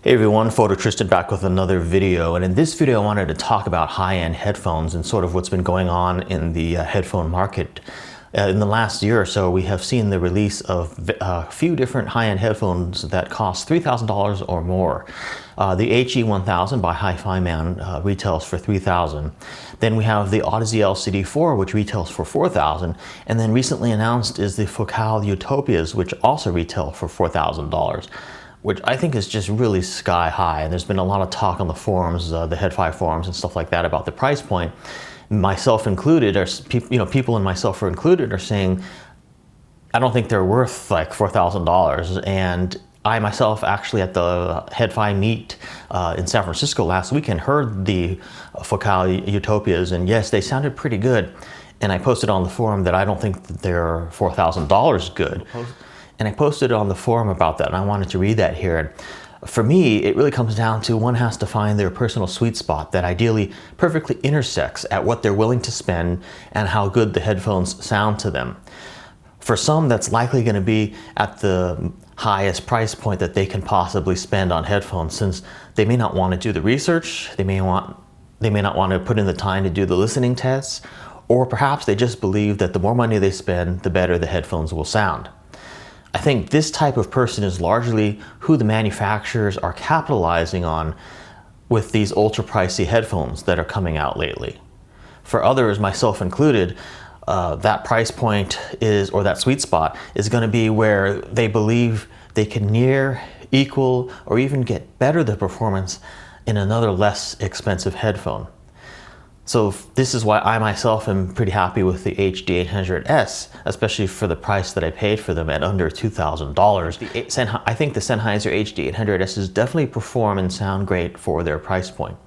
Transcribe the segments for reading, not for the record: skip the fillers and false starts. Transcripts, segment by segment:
Hey everyone, phototristan back with another video, and in this video I wanted to talk about high-end headphones and sort of what's been going on in the headphone market. In the last year or so, we have seen the release of a few different high-end headphones that cost $3,000 or more. The HE1000 by Hi-Fi Man retails for $3,000. Then we have the Odyssey LCD4, which retails for $4,000. And then recently announced is the Focal Utopias, which also retail for $4,000. Which I think is just really sky high. And there's been a lot of talk on the forums, the Headphone forums and stuff like that about the price point. Myself included, or people and myself are included, are saying, I don't think they're worth like $4,000. And I myself actually at the Headphone meet in San Francisco last weekend heard the Focal Utopias, and yes, they sounded pretty good. And I posted on the forum that I don't think that they're $4,000 good. And I posted on the forum about that, and I wanted to read that here. And for me, it really comes down to one has to find their personal sweet spot that ideally perfectly intersects at what they're willing to spend and how good the headphones sound to them. For some, that's likely going to be at the highest price point that they can possibly spend on headphones, since they may not want to do the research, they may not want to put in the time to do the listening tests, or perhaps they just believe that the more money they spend, the better the headphones will sound. I think this type of person is largely who the manufacturers are capitalizing on with these ultra pricey headphones that are coming out lately. For others, myself included, that price point is, or that sweet spot is going to be where they believe they can near, equal, or even get better the performance in another less expensive headphone. So this is why I myself am pretty happy with the HD800S, especially for the price that I paid for them at under $2,000. I think the Sennheiser HD800Ss definitely perform and sound great for their price point.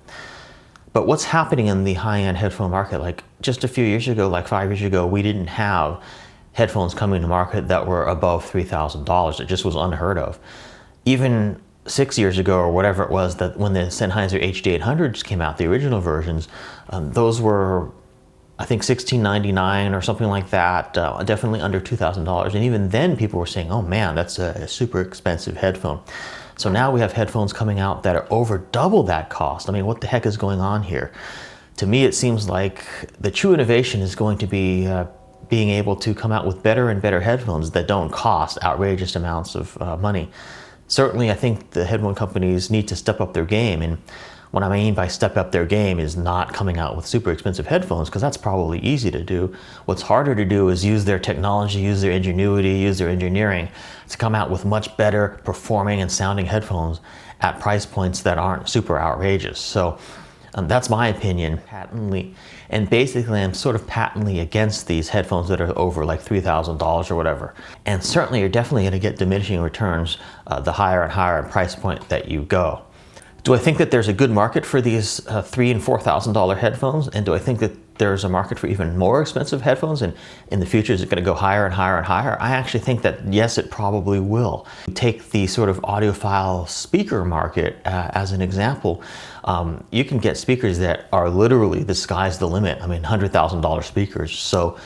But what's happening in the high-end headphone market? Like just a few years ago, like 5 years ago, we didn't have headphones coming to market that were above $3,000. It just was unheard of. Even 6 years ago or whatever it was, that when the Sennheiser HD800s came out, the original versions, those were, I think, $1,699 or something like that, definitely under $2,000. And even then people were saying, oh man, that's a super expensive headphone. So now we have headphones coming out that are over double that cost. I mean, what the heck is going on here? To me, it seems like the true innovation is going to be being able to come out with better and better headphones that don't cost outrageous amounts of money. Certainly, I think the headphone companies need to step up their game. And what I mean by step up their game is not coming out with super expensive headphones, because that's probably easy to do. What's harder to do is use their technology, use their ingenuity, use their engineering to come out with much better performing and sounding headphones at price points that aren't super outrageous. So that's my opinion, patently. And basically, I'm sort of patently against these headphones that are over like $3,000 or whatever. And certainly, you're definitely going to get diminishing returns the higher and higher price point that you go. Do I think that there's a good market for these $3,000 and $4,000 headphones? And do I think that there's a market for even more expensive headphones? And in the future, is it going to go higher and higher and higher? I actually think that yes, it probably will. Take the sort of audiophile speaker market as an example. You can get speakers that are literally the sky's the limit. I mean, $100,000 speakers. So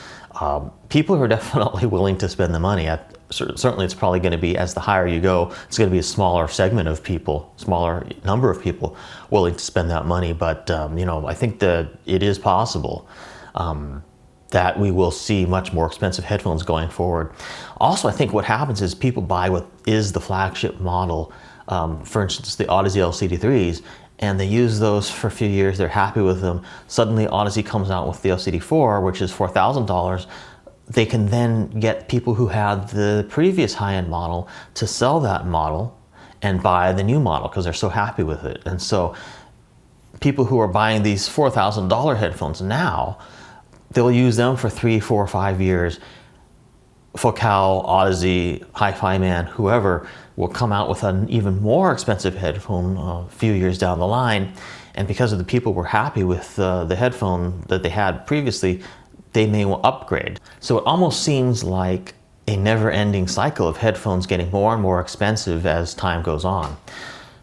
people are definitely willing to spend the money. Certainly, it's probably going to be, as the higher you go, it's going to be a smaller segment of people, smaller number of people willing to spend that money. But I think that it is possible that we will see much more expensive headphones going forward. Also, I think what happens is people buy what is the flagship model, for instance, the Odyssey LCD3s, and they use those for a few years, they're happy with them. Suddenly Odyssey comes out with the LCD4, which is $4,000. They can then get people who had the previous high-end model to sell that model and buy the new model because they're so happy with it. And so people who are buying these $4,000 headphones now, they'll use them for 3, 4, 5 years. Focal, Odyssey, Hi-Fi Man, whoever will come out with an even more expensive headphone a few years down the line. And because of the people were happy with the headphone that they had previously, they may upgrade. So it almost seems like a never-ending cycle of headphones getting more and more expensive as time goes on.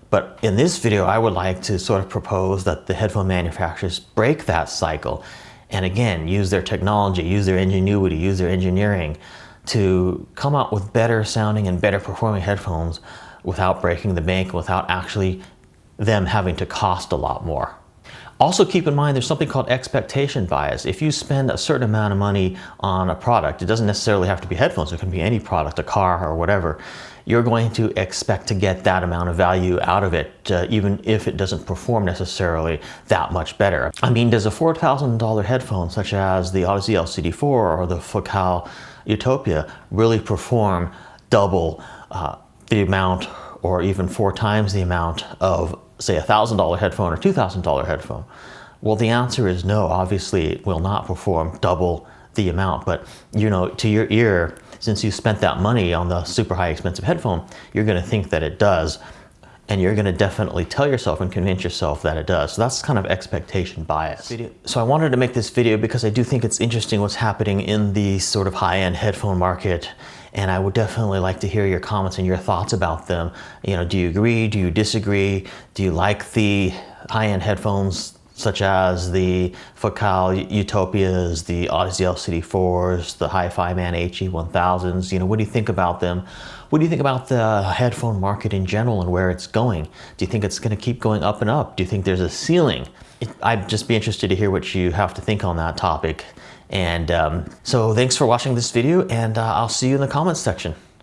But in this video, I would like to sort of propose that the headphone manufacturers break that cycle and again, use their technology, use their ingenuity, use their engineering to come out with better sounding and better performing headphones without breaking the bank, without actually them having to cost a lot more. Also keep in mind there's something called expectation bias. If you spend a certain amount of money on a product, it doesn't necessarily have to be headphones, it can be any product, a car or whatever, you're going to expect to get that amount of value out of it, even if it doesn't perform necessarily that much better. I mean, does a $4,000 headphone such as the Odyssey LCD4 or the Focal Utopia really perform double the amount or even 4 times the amount of, say, a $1,000 headphone or $2,000 headphone? Well, the answer is no. Obviously, it will not perform double the amount, but you know, to your ear, since you spent that money on the super high expensive headphone, you're going to think that it does, and you're going to definitely tell yourself and convince yourself that it does. So that's kind of expectation bias. So I wanted to make this video because I do think it's interesting what's happening in the sort of high-end headphone market, and I would definitely like to hear your comments and your thoughts about them. You know, do you agree? Do you disagree? Do you like the high-end headphones such as the Focal Utopias, the Odyssey LCD4s, the Hi-Fi Man HE1000s? You know, what do you think about them? What do you think about the headphone market in general and where it's going? Do you think it's going to keep going up and up? Do you think there's a ceiling? I'd just be interested to hear what you have to think on that topic. And so thanks for watching this video, and I'll see you in the comments section.